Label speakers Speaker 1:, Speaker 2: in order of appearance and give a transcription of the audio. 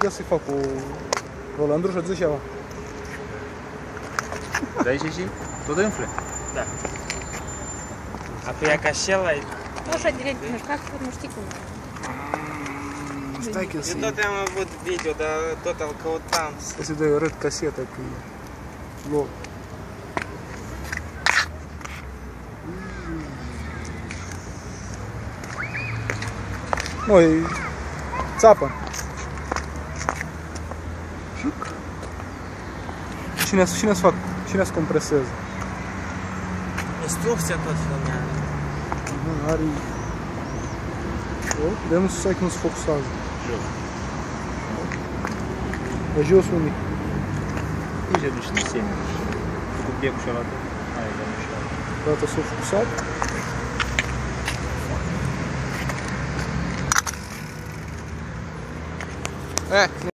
Speaker 1: Ia să-i fac o rolandrușă de ceva.
Speaker 2: Dai și tot înfle?
Speaker 3: Da. Apoi ca și ăla e...
Speaker 4: Nu așa direct, nu știu, nu știi cum.
Speaker 1: Stai că
Speaker 3: Eu tot am avut video, dar tot îl căutam.
Speaker 1: să dai arăt caseta că e loc. Nu, e țapă. Cine-ți fac? Cine-ți compresează?
Speaker 3: Instrucția tot filmează.
Speaker 1: Are... Dar nu știu că nu se focusează.
Speaker 2: Jos.
Speaker 1: Dar jos unde?
Speaker 2: Nici aduci în sine. Cu piepul și arată. Hai, dă-mi și arată.
Speaker 1: Data s-a focusat.